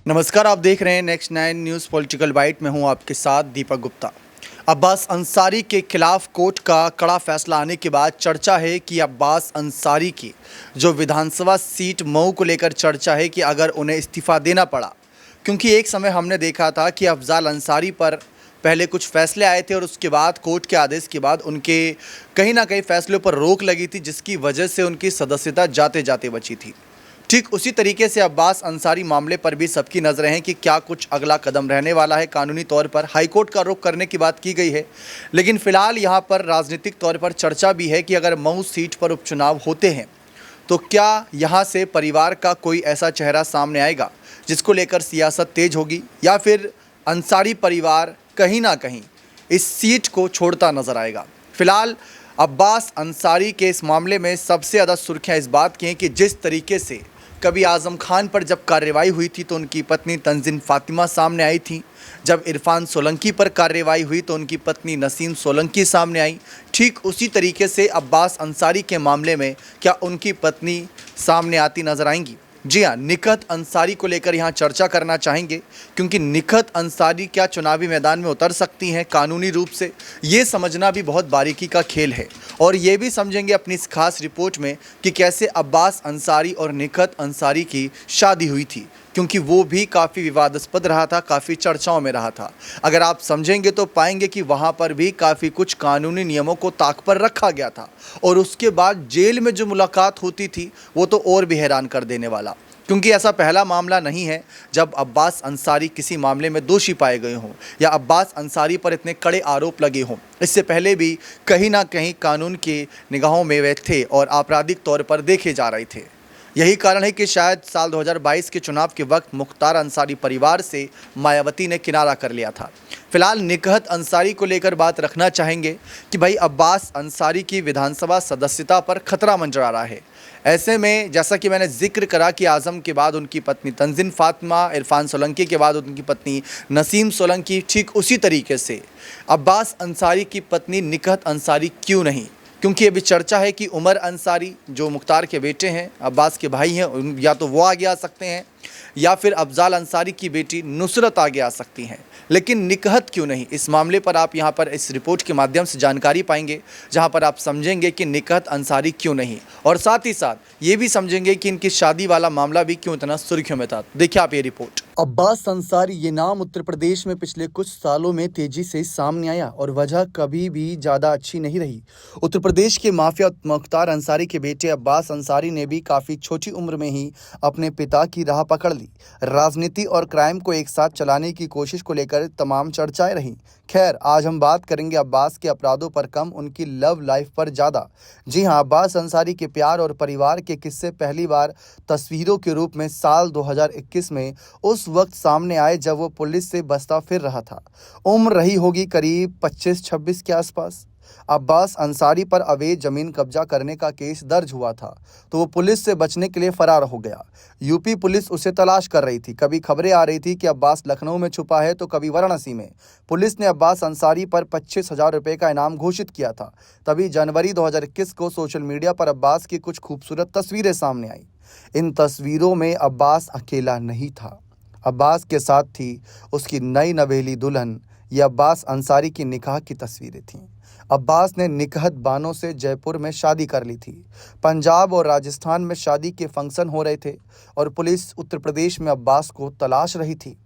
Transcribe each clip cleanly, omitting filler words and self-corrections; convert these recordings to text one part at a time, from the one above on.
नमस्कार, आप देख रहे हैं नेक्स्ट 9 न्यूज़ पॉलिटिकल बाइट में हूं आपके साथ दीपक गुप्ता। अब्बास अंसारी के खिलाफ कोर्ट का कड़ा फैसला आने के बाद चर्चा है कि अब्बास अंसारी की जो विधानसभा सीट मऊ को लेकर चर्चा है कि अगर उन्हें इस्तीफ़ा देना पड़ा, क्योंकि एक समय हमने देखा था कि अफजाल अंसारी पर पहले कुछ फैसले आए थे और उसके बाद कोर्ट के आदेश के बाद उनके कहीं ना कहीं फैसलों पर रोक लगी थी, जिसकी वजह से उनकी सदस्यता जाते जाते बची थी। ठीक उसी तरीके से अब्बास अंसारी मामले पर भी सबकी नज़रें हैं कि क्या कुछ अगला कदम रहने वाला है। कानूनी तौर पर हाईकोर्ट का रुख करने की बात की गई है, लेकिन फिलहाल यहाँ पर राजनीतिक तौर पर चर्चा भी है कि अगर मऊ सीट पर उपचुनाव होते हैं तो क्या यहाँ से परिवार का कोई ऐसा चेहरा सामने आएगा जिसको लेकर सियासत तेज होगी, या फिर अंसारी परिवार कहीं ना कहीं इस सीट को छोड़ता नजर आएगा। फिलहाल अब्बास अंसारी के इस मामले में सबसे ज़्यादा सुर्खियाँ इस बात की हैं कि जिस तरीके से कभी आज़म खान पर जब कार्रवाई हुई थी तो उनकी पत्नी तंजीन फातिमा सामने आई थी, जब इरफान सोलंकी पर कार्रवाई हुई तो उनकी पत्नी नसीम सोलंकी सामने आई। ठीक उसी तरीके से अब्बास अंसारी के मामले में क्या उनकी पत्नी सामने आती नजर आएंगी? जी हाँ, निखत अंसारी को लेकर यहाँ चर्चा करना चाहेंगे, क्योंकि निखत अंसारी क्या चुनावी मैदान में उतर सकती हैं कानूनी रूप से, ये समझना भी बहुत बारीकी का खेल है। और ये भी समझेंगे अपनी इस खास रिपोर्ट में कि कैसे अब्बास अंसारी और निखत अंसारी की शादी हुई थी, क्योंकि वो भी काफ़ी विवादास्पद रहा था, काफ़ी चर्चाओं में रहा था। अगर आप समझेंगे तो पाएंगे कि वहाँ पर भी काफ़ी कुछ कानूनी नियमों को ताक पर रखा गया था, और उसके बाद जेल में जो मुलाकात होती थी वो तो और भी हैरान कर देने वाला, क्योंकि ऐसा पहला मामला नहीं है जब अब्बास अंसारी किसी मामले में दोषी पाए गए हों या अब्बास अंसारी पर इतने कड़े आरोप लगे हों। इससे पहले भी कहीं ना कहीं कानून के निगाहों में वे थे और आपराधिक तौर पर देखे जा रहे थे। यही कारण है कि शायद साल 2022 के चुनाव के वक्त मुख्तार अंसारी परिवार से मायावती ने किनारा कर लिया था। फिलहाल निकहत अंसारी को लेकर बात रखना चाहेंगे कि भाई अब्बास अंसारी की विधानसभा सदस्यता पर खतरा मंडरा रहा है। ऐसे में जैसा कि मैंने जिक्र करा कि आज़म के बाद उनकी पत्नी तंजीन फातिमा, इरफान सोलंकी के बाद उनकी पत्नी नसीम सोलंकी, ठीक उसी तरीके से अब्बास अंसारी की पत्नी निकहत अंसारी क्यों नहीं? क्योंकि अभी चर्चा है कि उमर अंसारी जो मुख्तार के बेटे हैं, अब्बास के भाई हैं, या तो वो आगे आ सकते हैं या फिर अफजाल अंसारी की बेटी नुसरत आगे आ सकती हैं, लेकिन निकहत क्यों नहीं? इस मामले पर आप यहाँ पर इस रिपोर्ट के माध्यम से जानकारी पाएंगे, जहाँ पर आप समझेंगे कि निकहत अंसारी क्यों नहीं, और साथ ही साथ ये भी समझेंगे कि इनकी शादी वाला मामला भी क्यों इतना सुर्खियों में था। देखिए आप ये रिपोर्ट। अब्बास अंसारी ये नाम उत्तर प्रदेश में पिछले कुछ सालों में तेजी से सामने आया और वजह कभी भी ज़्यादा अच्छी नहीं रही। उत्तर प्रदेश के माफिया मुख्तार अंसारी के बेटे अब्बास अंसारी ने भी काफ़ी छोटी उम्र में ही अपने पिता की राह पकड़ ली। राजनीति और क्राइम को एक साथ चलाने की कोशिश को लेकर तमाम चर्चाएं रहीं। खैर, आज हम बात करेंगे अब्बास के अपराधों पर कम, उनकी लव लाइफ पर ज़्यादा। जी हाँ, अब्बास अंसारी के प्यार और परिवार के किस्से पहली बार तस्वीरों के रूप में साल 2021 में उस वक्त सामने आए जब वो पुलिस से बचता फिर रहा था। उम्र रही होगी करीब 25-26 के आसपास। अब्बास अंसारी पर अवैध जमीन कब्जा करने का केस दर्ज हुआ था, तो वो पुलिस से बचने के लिए फरार हो गया। यूपी पुलिस उसे तलाश कर रही थी। कभी खबरें आ रही थी कि अब्बास लखनऊ में छुपा है, तो कभी वाराणसी में। पुलिस ने अब्बास अंसारी पर 25,000 रुपये का इनाम घोषित किया था। तभी जनवरी 2021 को सोशल मीडिया पर अब्बास की कुछ खूबसूरत तस्वीरें सामने आई। इन तस्वीरों में अब्बास अकेला नहीं था, अब्बास के साथ थी उसकी नई नवेली दुल्हन। ये अब्बास अंसारी की निकाह की तस्वीरें थीं। अब्बास ने निकहत बानों से जयपुर में शादी कर ली थी। पंजाब और राजस्थान में शादी के फंक्शन हो रहे थे और पुलिस उत्तर प्रदेश में अब्बास को तलाश रही थी।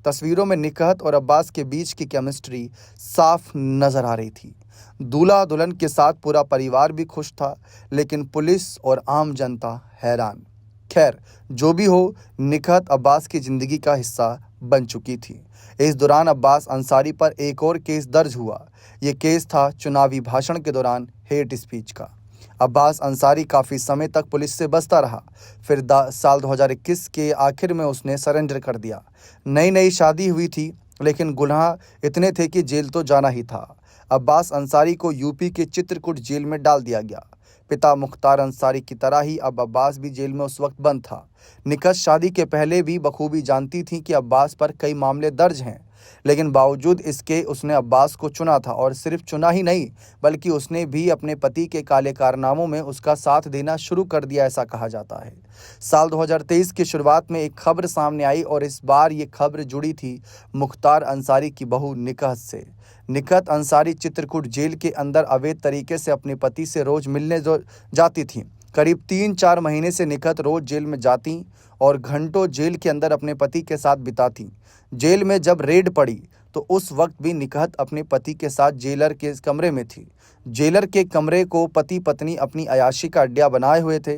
तस्वीरों में निकहत और अब्बास के बीच की केमिस्ट्री साफ नजर आ रही थी। दूल्हा दुल्हन के साथ पूरा परिवार भी खुश था, लेकिन पुलिस और आम जनता हैरान। खैर, जो भी हो, निकहत अब्बास की ज़िंदगी का हिस्सा बन चुकी थी। इस दौरान अब्बास अंसारी पर एक और केस दर्ज हुआ। ये केस था चुनावी भाषण के दौरान हेट स्पीच का। अब्बास अंसारी काफ़ी समय तक पुलिस से बचता रहा, फिर साल 2021 के आखिर में उसने सरेंडर कर दिया। नई नई शादी हुई थी, लेकिन गुनाह इतने थे कि जेल तो जाना ही था। अब्बास अंसारी को यूपी के चित्रकूट जेल में डाल दिया गया। पिता मुख्तार अंसारी की तरह ही अब अब्बास भी जेल में उस वक्त बंद था। निकहत शादी के पहले भी बखूबी जानती थी कि अब्बास पर कई मामले दर्ज हैं, लेकिन बावजूद इसके उसने अब्बास को चुना था और सिर्फ चुना ही नहीं बल्कि उसने भी अपने पति के काले कारनामों में उसका साथ देना शुरू कर दिया, ऐसा कहा जाता है। साल 2023 की शुरुआत में एक खबर सामने आई और इस बार ये खबर जुड़ी थी मुख्तार अंसारी की बहू निकहत से। निकहत अंसारी चित्रकूट जेल के अंदर अवैध तरीके से अपने पति से रोज मिलने जाती थी। करीब 3-4 महीने से निकहत रोज जेल में जाती और घंटों जेल के अंदर अपने पति के साथ बिताती। जेल में जब रेड पड़ी तो उस वक्त भी निकहत अपने पति के साथ जेलर के कमरे में थी। जेलर के कमरे को पति पत्नी अपनी अयाशी का अड्डा बनाए हुए थे।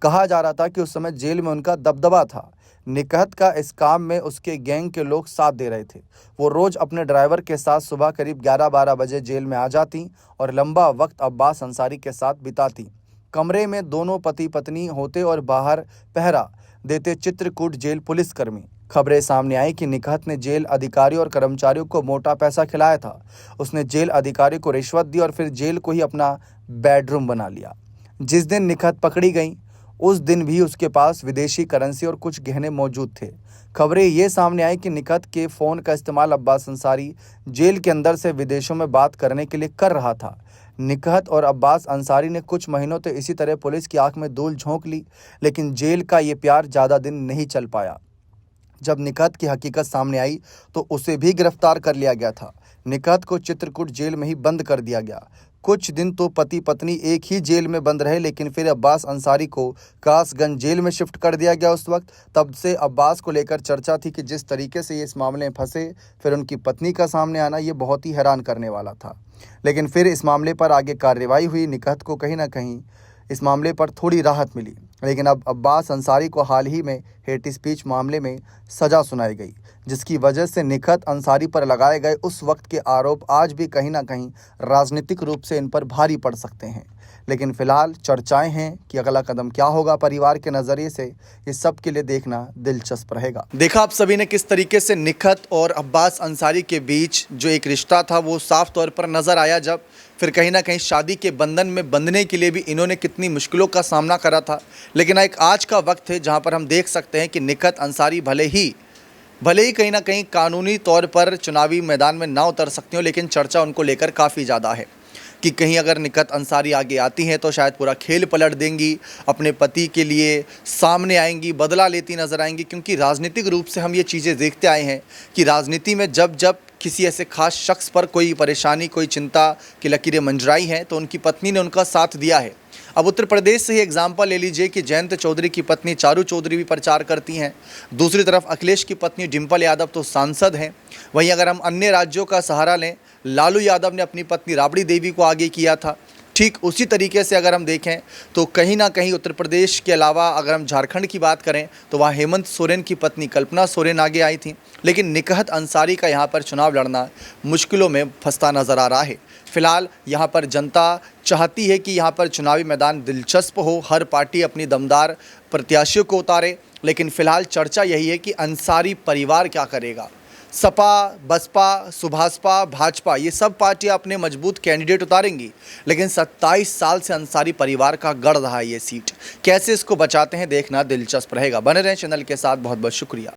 कहा जा रहा था कि उस समय जेल में उनका दबदबा था। निकहत का इस काम में उसके गैंग के लोग साथ दे रहे थे। वो रोज अपने ड्राइवर के साथ सुबह करीब 11-12 बजे जेल में आ जाती और लंबा वक्त अब्बास अंसारी के साथ बिताती। कमरे में दोनों पति पत्नी होते और बाहर पहरा देते चित्रकूट जेल पुलिसकर्मी। खबरें सामने आई कि निकहत ने जेल अधिकारियों और कर्मचारियों को मोटा पैसा खिलाया था। उसने जेल अधिकारी को रिश्वत दी और फिर जेल को ही अपना बेडरूम बना लिया। जिस दिन निकहत पकड़ी गई उस दिन भी उसके पास विदेशी करेंसी और कुछ गहने मौजूद थे। खबरें ये सामने आई कि निकहत के फ़ोन का इस्तेमाल अब्बास अंसारी जेल के अंदर से विदेशों में बात करने के लिए कर रहा था। निकहत और अब्बास अंसारी ने कुछ महीनों तो इसी तरह पुलिस की आंख में धूल झोंक ली, लेकिन जेल का ये प्यार ज़्यादा दिन नहीं चल पाया। जब निकहत की हकीकत सामने आई तो उसे भी गिरफ्तार कर लिया गया था। निकहत को चित्रकूट जेल में ही बंद कर दिया गया। कुछ दिन तो पति पत्नी एक ही जेल में बंद रहे, लेकिन फिर अब्बास अंसारी को कासगंज जेल में शिफ्ट कर दिया गया। उस वक्त तब से अब्बास को लेकर चर्चा थी कि जिस तरीके से ये इस मामले में फंसे, फिर उनकी पत्नी का सामने आना, ये बहुत ही हैरान करने वाला था। लेकिन फिर इस मामले पर आगे कार्रवाई हुई। निकहत को कहीं ना कहीं इस मामले पर थोड़ी राहत मिली, लेकिन अब अब्बास अंसारी को हाल ही में हेट स्पीच मामले में सज़ा सुनाई गई, जिसकी वजह से निकहत अंसारी पर लगाए गए उस वक्त के आरोप आज भी कहीं ना कहीं राजनीतिक रूप से इन पर भारी पड़ सकते हैं। लेकिन फिलहाल चर्चाएं हैं कि अगला कदम क्या होगा परिवार के नज़रिए से, ये सब के लिए देखना दिलचस्प रहेगा। देखा आप सभी ने किस तरीके से निकहत और अब्बास अंसारी के बीच जो एक रिश्ता था वो साफ तौर पर नज़र आया, जब फिर कहीं ना कहीं शादी के बंधन में बंधने के लिए भी इन्होंने कितनी मुश्किलों का सामना करा था। लेकिन एक आज का वक्त है जहाँ पर हम देख सकते हैं कि निकहत अंसारी भले ही कहीं ना कहीं कानूनी तौर पर चुनावी मैदान में ना उतर सकती हो, लेकिन चर्चा उनको लेकर काफ़ी ज़्यादा है कि कहीं अगर निकहत अंसारी आगे आती हैं तो शायद पूरा खेल पलट देंगी, अपने पति के लिए सामने आएंगी, बदला लेती नजर आएंगी। क्योंकि राजनीतिक रूप से हम ये चीज़ें देखते आए हैं कि राजनीति में जब जब किसी ऐसे खास शख्स पर कोई परेशानी, कोई चिंता की लकीरें मंजराई हैं तो उनकी पत्नी ने उनका साथ दिया है। अब उत्तर प्रदेश से ही एग्जाम्पल ले लीजिए कि जयंत चौधरी की पत्नी चारू चौधरी भी प्रचार करती हैं। दूसरी तरफ अखिलेश की पत्नी डिंपल यादव तो सांसद हैं। वहीं अगर हम अन्य राज्यों का सहारा लें, लालू यादव ने अपनी पत्नी राबड़ी देवी को आगे किया था। ठीक उसी तरीके से अगर हम देखें तो कहीं ना कहीं उत्तर प्रदेश के अलावा अगर हम झारखंड की बात करें तो वहाँ हेमंत सोरेन की पत्नी कल्पना सोरेन आगे आई थी। लेकिन निकहत अंसारी का यहाँ पर चुनाव लड़ना मुश्किलों में फंसता नज़र आ रहा है। फिलहाल यहाँ पर जनता चाहती है कि यहाँ पर चुनावी मैदान दिलचस्प हो, हर पार्टी अपनी दमदार प्रत्याशियों को उतारे। लेकिन फिलहाल चर्चा यही है कि अंसारी परिवार क्या करेगा। सपा, बसपा, सुभाषपा, भाजपा, ये सब पार्टियां अपने मजबूत कैंडिडेट उतारेंगी, लेकिन 27 साल से अंसारी परिवार का गढ़ रहा है ये सीट। कैसे इसको बचाते हैं देखना दिलचस्प रहेगा। बने रहें चैनल के साथ। बहुत बहुत शुक्रिया।